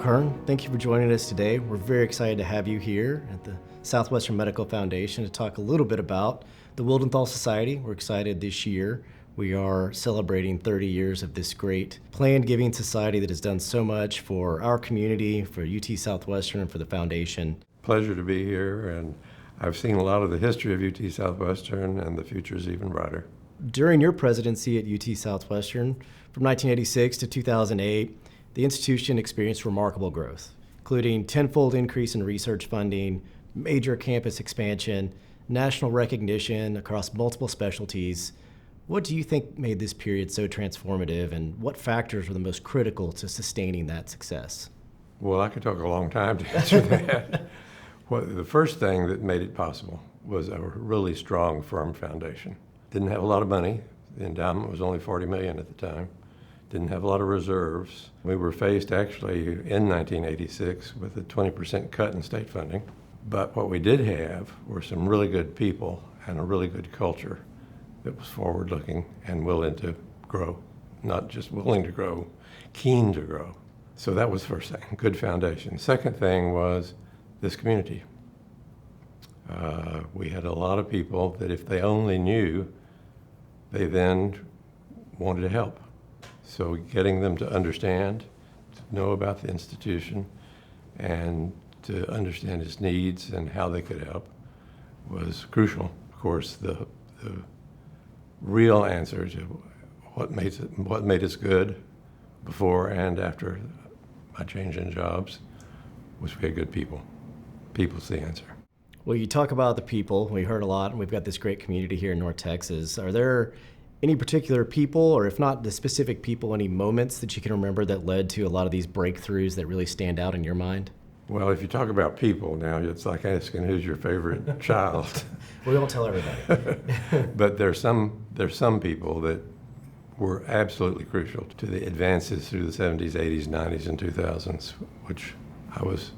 Kern, thank you for joining us today. We're very excited to have you here at the Southwestern Medical Foundation to talk a little bit about the Wildenthal Society. We're excited this year. We are celebrating 30 years of this great planned giving society that has done so much for our community, for UT Southwestern, and for the foundation. Pleasure to be here, and I've seen a lot of the history of UT Southwestern, and the future is even brighter. During your presidency at UT Southwestern, from 1986 to 2008, the institution experienced remarkable growth, including tenfold increase in research funding, major campus expansion, national recognition across multiple specialties. What do you think made this period so transformative, and what factors were the most critical to sustaining that success? Well, I could talk a long time to answer that. Well, the first thing that made it possible was a really strong, firm foundation. Didn't have a lot of money. The endowment was only $40 million at the time. Didn't have a lot of reserves. We were faced actually in 1986 with a 20% cut in state funding. But what we did have were some really good people and a really good culture that was forward-looking and willing to grow. Not just willing to grow, keen to grow. So that was the first thing, good foundation. Second thing was this community. We had a lot of people that if they only knew, they then wanted to help. So getting them to understand, to know about the institution, and to understand its needs and how they could help was crucial. Of course, the real answer to what made us good before and after my change in jobs was we had good people. People's the answer. Well, you talk about the people. We heard a lot, and we've got this great community here in North Texas. Are there any particular people, or if not the specific people, any moments that you can remember that led to a lot of these breakthroughs that really stand out in your mind? Well, if you talk about people now, it's like asking who's your favorite child. We won't tell everybody. But there's some people that were absolutely crucial to the advances through the 70s, 80s, 90s, and 2000s, which I was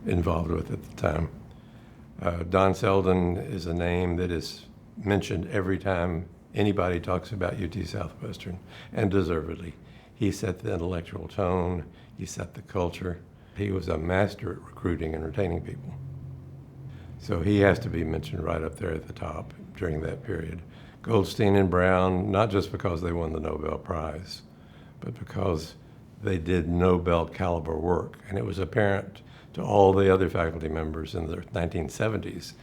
involved with at the time. Don Selden is a name that is mentioned every time anybody talks about UT Southwestern, and deservedly. He set the intellectual tone, he set the culture. He was a master at recruiting and retaining people. So he has to be mentioned right up there at the top during that period. Goldstein and Brown, not just because they won the Nobel Prize, but because they did Nobel caliber work. And it was apparent to all the other faculty members in the 1970s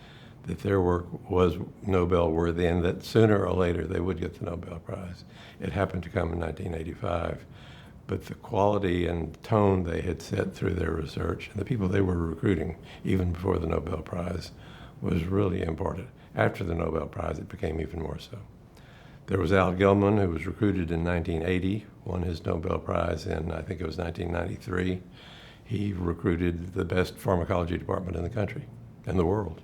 that their work was Nobel worthy and that sooner or later they would get the Nobel Prize. It happened to come in 1985. But the quality and tone they had set through their research and the people they were recruiting, even before the Nobel Prize, was really important. After the Nobel Prize, it became even more so. There was Al Gilman, who was recruited in 1980, won his Nobel Prize in, I think it was 1993. He recruited the best pharmacology department in the country, in the world.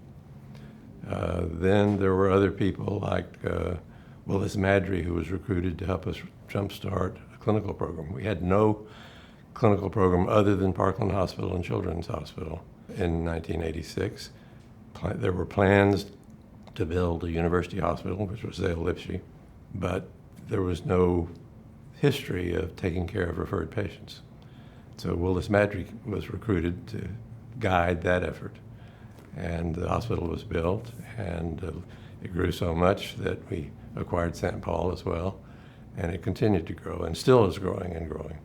Then there were other people like Willis Madry, who was recruited to help us jumpstart a clinical program. We had no clinical program other than Parkland Hospital and Children's Hospital in 1986. There were plans to build a university hospital, which was Zale Lipsky, but there was no history of taking care of referred patients. So Willis Madry was recruited to guide that effort. And the hospital was built, and it grew so much that we acquired St. Paul as well, and it continued to grow and still is growing and growing.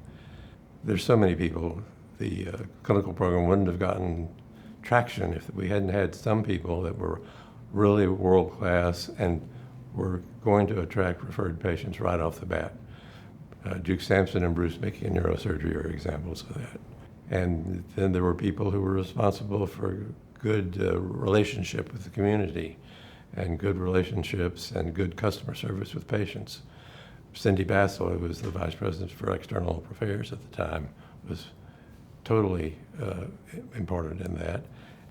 There's so many people. The clinical program wouldn't have gotten traction if we hadn't had some people that were really world-class and were going to attract referred patients right off the bat. Duke Sampson and Bruce Mickey in neurosurgery are examples of that. And then there were people who were responsible for good relationship with the community and good relationships and good customer service with patients. Cindy Bassel, who was the vice president for external affairs at the time, was totally important in that.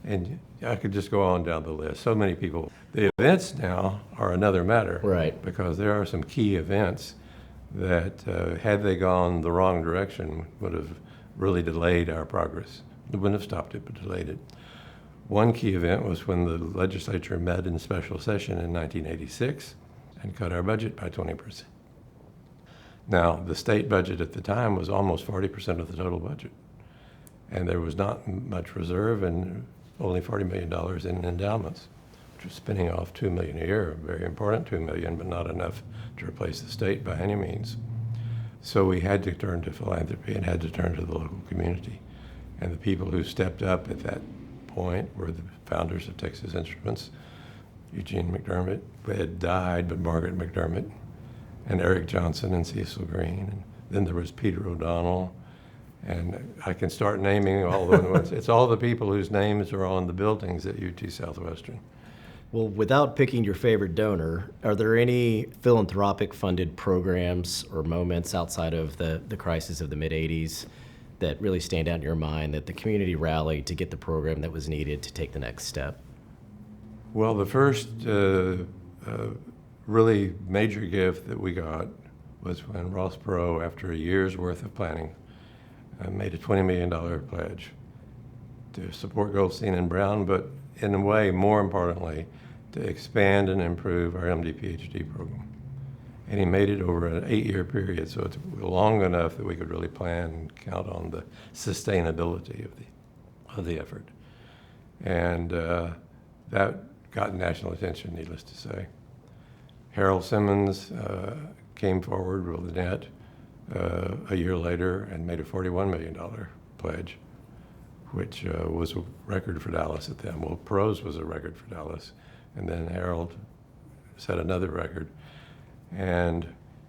And I could just go on down the list. So many people. The events now are another matter. Right. Because there are some key events that, had they gone the wrong direction, would have really delayed our progress. It wouldn't have stopped it, but delayed it. One key event was when the legislature met in special session in 1986 and cut our budget by 20%. Now, the state budget at the time was almost 40% of the total budget. And there was not much reserve and only $40 million in endowments, which was spinning off $2 million a year, a very important $2 million, but not enough to replace the state by any means. So we had to turn to philanthropy and had to turn to the local community. And the people who stepped up at that point were the founders of Texas Instruments, Eugene McDermott, who had died, but Margaret McDermott, and Eric Johnson and Cecil Green. And then there was Peter O'Donnell. And I can start naming all the ones. It's all the people whose names are on the buildings at UT Southwestern. Well, without picking your favorite donor, are there any philanthropic funded programs or moments outside of the crisis of the mid-'80s that really stand out in your mind that the community rallied to get the program that was needed to take the next step? Well, the first really major gift that we got was when Ross Perot, after a year's worth of planning, made a $20 million pledge to support Goldstein and Brown, but in a way, more importantly, to expand and improve our MD-PhD program. And he made it over an 8-year period, so it's long enough that we could really plan and count on the sustainability of the effort. And that got national attention, needless to say. Harold Simmons came forward with the net a year later and made a $41 million pledge, which was a record for Dallas at then. Well, Perot's was a record for Dallas, and then Harold set another record. And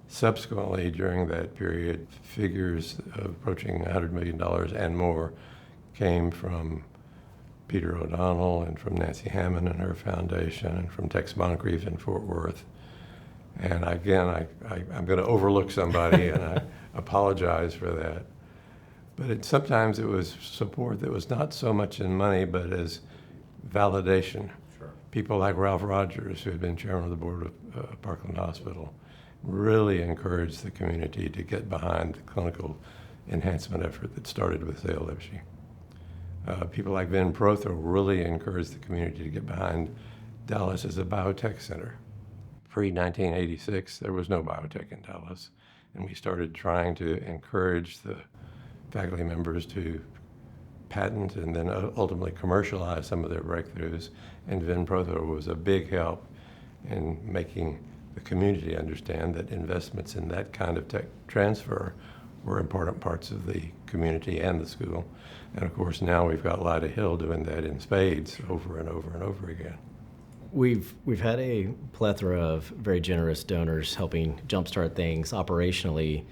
subsequently, during that period, figures approaching $100 million and more came from Peter O'Donnell and from Nancy Hammond and her foundation and from Tex Moncrief in Fort Worth. And again, I'm going to overlook somebody, and I apologize for that. But sometimes it was support that was not so much in money, but as validation. Sure. People like Ralph Rogers, who had been chairman of the board of Parkland Hospital, really encouraged the community to get behind the clinical enhancement effort that started with Sale Lipsky. People like Vin Protho really encouraged the community to get behind Dallas as a biotech center. Pre-1986, there was no biotech in Dallas, and we started trying to encourage the faculty members to patent and then ultimately commercialize some of their breakthroughs, and Vin Protho was a big help in making the community understand that investments in that kind of tech transfer were important parts of the community and the school. And of course, now we've got Lyda Hill doing that in spades over and over and over again. We've had a plethora of very generous donors helping jumpstart things operationally,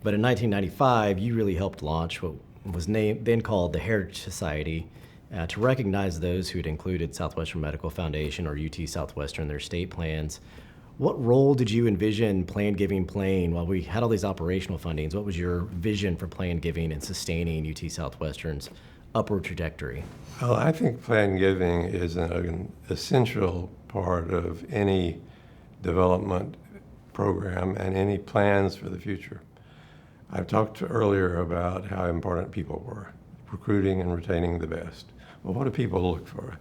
but in 1995, you really helped launch what was then called the Heritage Society to recognize those who had included Southwestern Medical Foundation or UT Southwestern in their state plans. What role did you envision planned giving playing while we had all these operational fundings? What was your vision for planned giving and sustaining UT Southwestern's upward trajectory? Well, I think planned giving is an essential part of any development program and any plans for the future. I've talked earlier about how important people were, recruiting and retaining the best. Well, what do people look for?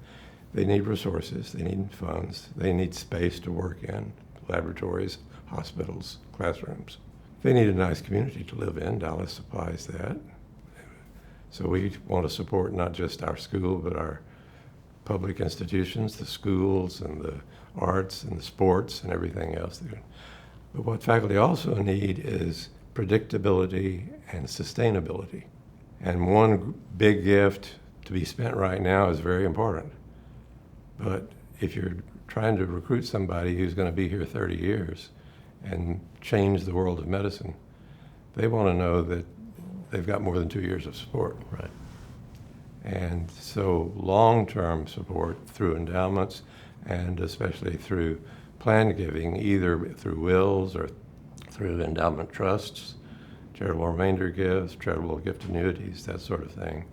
They need resources, they need funds, they need space to work in, laboratories, hospitals, classrooms. They need a nice community to live in. Dallas supplies that. So we want to support not just our school, but our public institutions, the schools and the arts and the sports and everything else. But what faculty also need is predictability and sustainability. And one big gift to be spent right now is very important. But if you're trying to recruit somebody who's going to be here 30 years and change the world of medicine, they want to know that they've got more than 2 years of support. Right. And so long-term support through endowments and especially through planned giving, either through wills or through endowment trusts, charitable remainder gifts, charitable gift annuities, that sort of thing,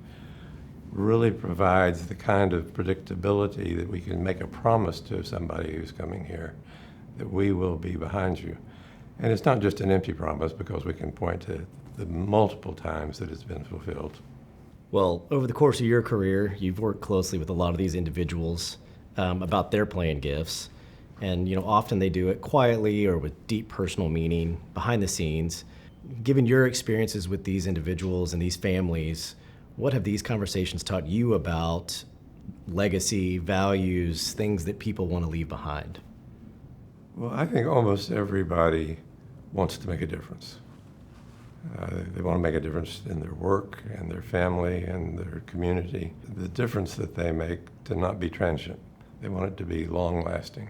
really provides the kind of predictability that we can make a promise to somebody who's coming here that we will be behind you. And it's not just an empty promise, because we can point to the multiple times that it's been fulfilled. Well, over the course of your career, you've worked closely with a lot of these individuals about their planned gifts. And often they do it quietly or with deep personal meaning behind the scenes. Given your experiences with these individuals and these families, What have these conversations taught you about legacy, values, things that people want to leave behind? Well, I think almost everybody wants to make a difference. They want to make a difference in their work and their family and their community. The difference that they make to not be transient. They want it to be long-lasting.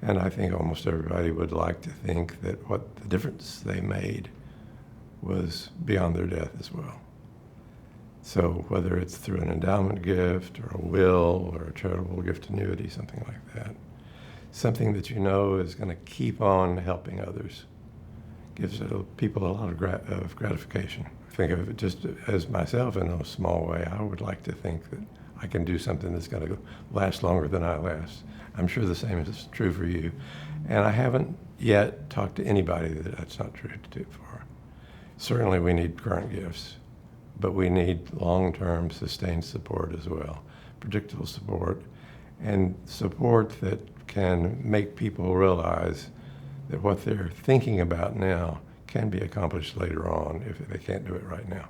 And I think almost everybody would like to think that what the difference they made was beyond their death as well. So whether it's through an endowment gift or a will or a charitable gift annuity, something like that, something that you know is going to keep on helping others, gives people a lot of gratification. Think of it just as myself in a small way. I would like to think that I can do something that's going to last longer than I last. I'm sure the same is true for you. And I haven't yet talked to anybody that that's not true for. Certainly we need current gifts, but we need long-term sustained support as well, predictable support, and support that can make people realize that what they're thinking about now can be accomplished later on if they can't do it right now.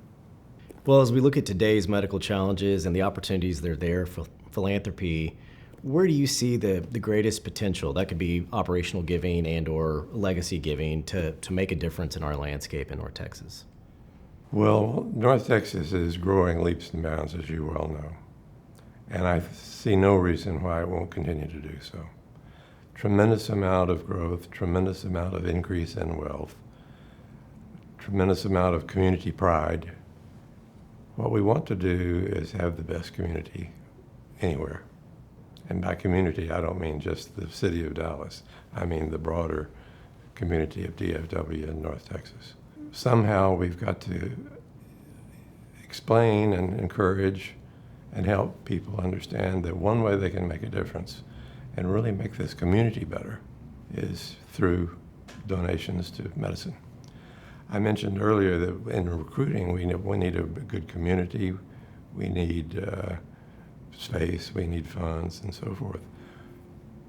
Well, as we look at today's medical challenges and the opportunities that are there for philanthropy, where do you see the greatest potential? That could be operational giving and or legacy giving to make a difference in our landscape in North Texas. Well, North Texas is growing leaps and bounds, as you well know, and I see no reason why it won't continue to do so. Tremendous amount of growth, tremendous amount of increase in wealth, tremendous amount of community pride. What we want to do is have the best community anywhere. And by community, I don't mean just the city of Dallas. I mean the broader community of DFW in North Texas. Somehow we've got to explain and encourage and help people understand that one way they can make a difference and really make this community better is through donations to medicine. I mentioned earlier that in recruiting, we need a good community, we need space, we need funds, and so forth.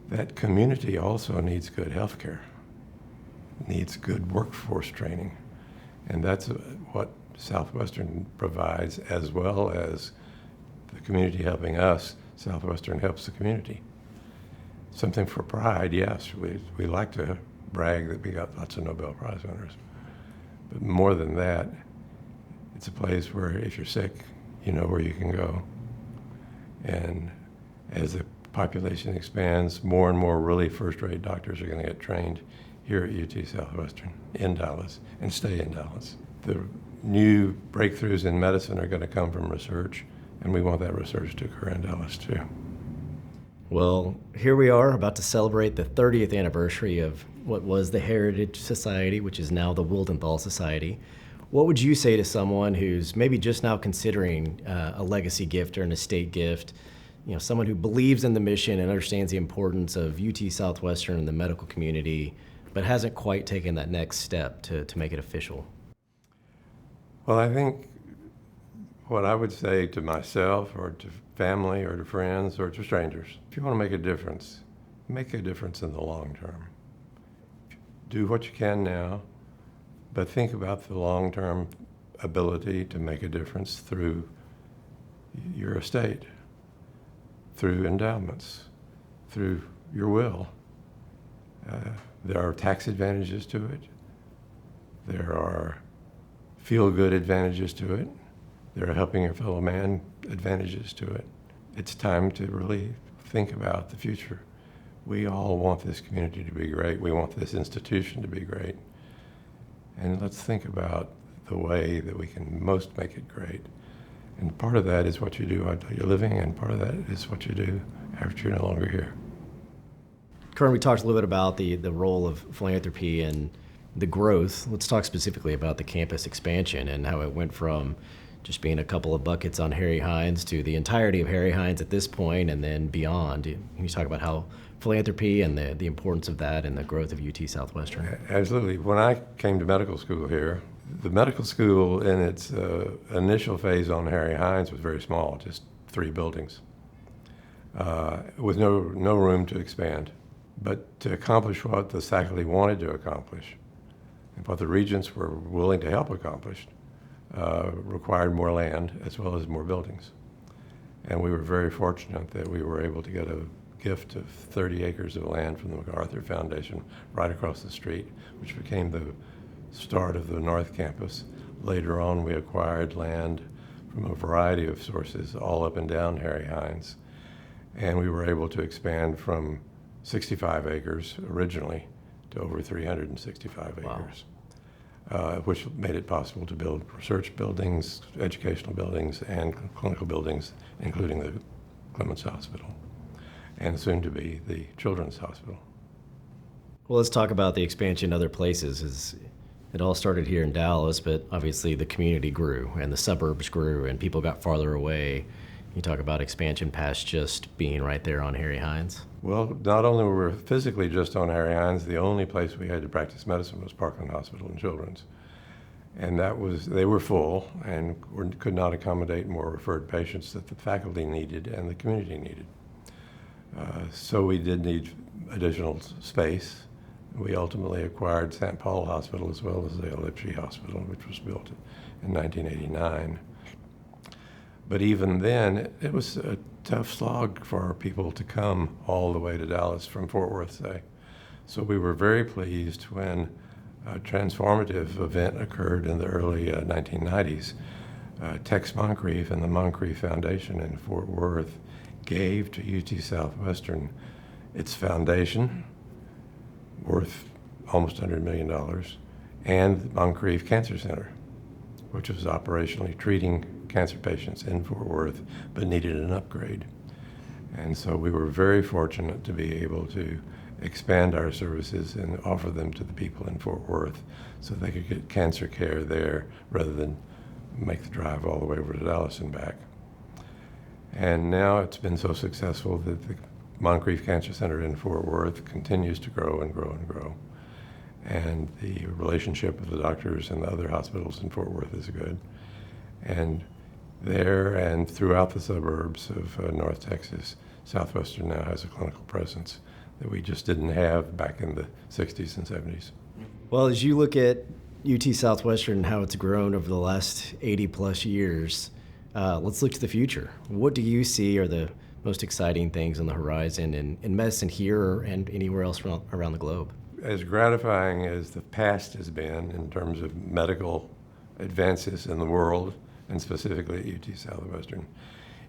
That community also needs good health care, needs good workforce training, and that's what Southwestern provides, as well as the community helping us. Southwestern helps the community. Something for pride, yes, we like to brag that we got lots of Nobel Prize winners. But more than that, it's a place where if you're sick, you know where you can go. And as the population expands, more and more really first-rate doctors are going to get trained here at UT Southwestern in Dallas and stay in Dallas. The new breakthroughs in medicine are going to come from research, and we want that research to occur in Dallas too. Well, here we are about to celebrate the 30th anniversary of what was the Heritage Society, which is now the Wildenthal Society. What would you say to someone who's maybe just now considering a legacy gift or an estate gift, someone who believes in the mission and understands the importance of UT Southwestern and the medical community, but hasn't quite taken that next step to make it official? Well, I think what I would say to myself or to family or to friends or to strangers, if you want to make a difference in the long term. Do what you can now, but think about the long-term ability to make a difference through your estate, through endowments, through your will. There are tax advantages to it. There are feel-good advantages to it. There are helping your fellow man advantages to it. It's time to really think about the future. We all want this community to be great. We want this institution to be great. And let's think about the way that we can most make it great. And part of that is what you do while you're living, and part of that is what you do after you're no longer here. Kern, we talked a little bit about the role of philanthropy and the growth. Let's talk specifically about the campus expansion and how it went from just being a couple of buckets on Harry Hines to the entirety of Harry Hines at this point and then beyond. Can you talk about how philanthropy and the importance of that and the growth of UT Southwestern? Absolutely. When I came to medical school here, the medical school in its initial phase on Harry Hines was very small, just 3 buildings, with no room to expand. But to accomplish what the faculty wanted to accomplish and what the Regents were willing to help accomplish, required more land as well as more buildings. And we were very fortunate that we were able to get a gift of 30 acres of land from the MacArthur Foundation right across the street, which became the start of the North Campus. Later on, we acquired land from a variety of sources all up and down Harry Hines. And we were able to expand from 65 acres originally to over 365 Wow. acres, which made it possible to build research buildings, educational buildings, and clinical buildings, including the Clements Hospital, and soon to be the Children's Hospital. Well, let's talk about the expansion other places. It all started here in Dallas, but obviously the community grew and the suburbs grew and people got farther away. You talk about expansion past just being right there on Harry Hines. Well, not only were we physically just on Harry Hines, the only place we had to practice medicine was Parkland Hospital and Children's. And they were full and could not accommodate more referred patients that the faculty needed and the community needed. So we did need additional space. We ultimately acquired St. Paul Hospital as well as the Lipsey Hospital, which was built in 1989. But even then, it was a tough slog for people to come all the way to Dallas from Fort Worth, say. So we were very pleased when a transformative event occurred in the early 1990s. Tex Moncrief and the Moncrief Foundation in Fort Worth gave to UT Southwestern its foundation, worth almost $100 million, and the Moncrief Cancer Center, which was operationally treating cancer patients in Fort Worth, but needed an upgrade. And so we were very fortunate to be able to expand our services and offer them to the people in Fort Worth so they could get cancer care there rather than make the drive all the way over to Dallas and back. And now it's been so successful that the Moncrief Cancer Center in Fort Worth continues to grow and grow and grow. And the relationship with the doctors and the other hospitals in Fort Worth is good. And there and throughout the suburbs of North Texas, Southwestern now has a clinical presence that we just didn't have back in the 60s and 70s. Well, as you look at UT Southwestern and how it's grown over the last 80 plus years, let's look to the future. What do you see are the most exciting things on the horizon in medicine here and anywhere else around the globe? As gratifying as the past has been in terms of medical advances in the world, and specifically at UT Southwestern,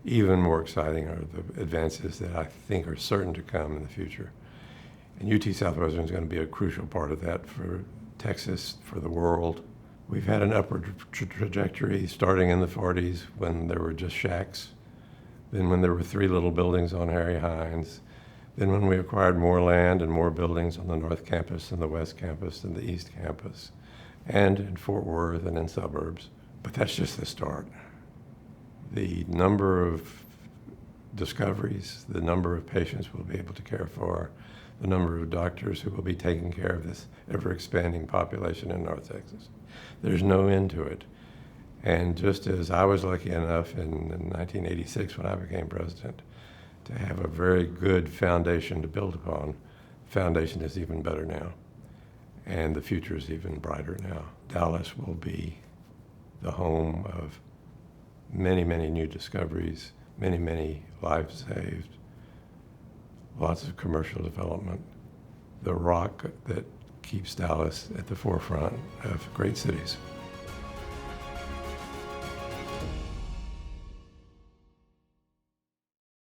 even more exciting are the advances that I think are certain to come in the future. And UT Southwestern is going to be a crucial part of that for Texas, for the world. We've had an upward trajectory starting in the 40s when there were just shacks, then when there were 3 little buildings on Harry Hines, then when we acquired more land and more buildings on the North Campus and the West Campus and the East Campus, and in Fort Worth and in suburbs. But that's just the start. The number of discoveries, the number of patients we'll be able to care for, the number of doctors who will be taking care of this ever-expanding population in North Texas. There's no end to it. And just as I was lucky enough in 1986 when I became president to have a very good foundation to build upon, the foundation is even better now. And the future is even brighter now. Dallas will be the home of many, many new discoveries, many, many lives saved, lots of commercial development, the rock that keeps Dallas at the forefront of great cities.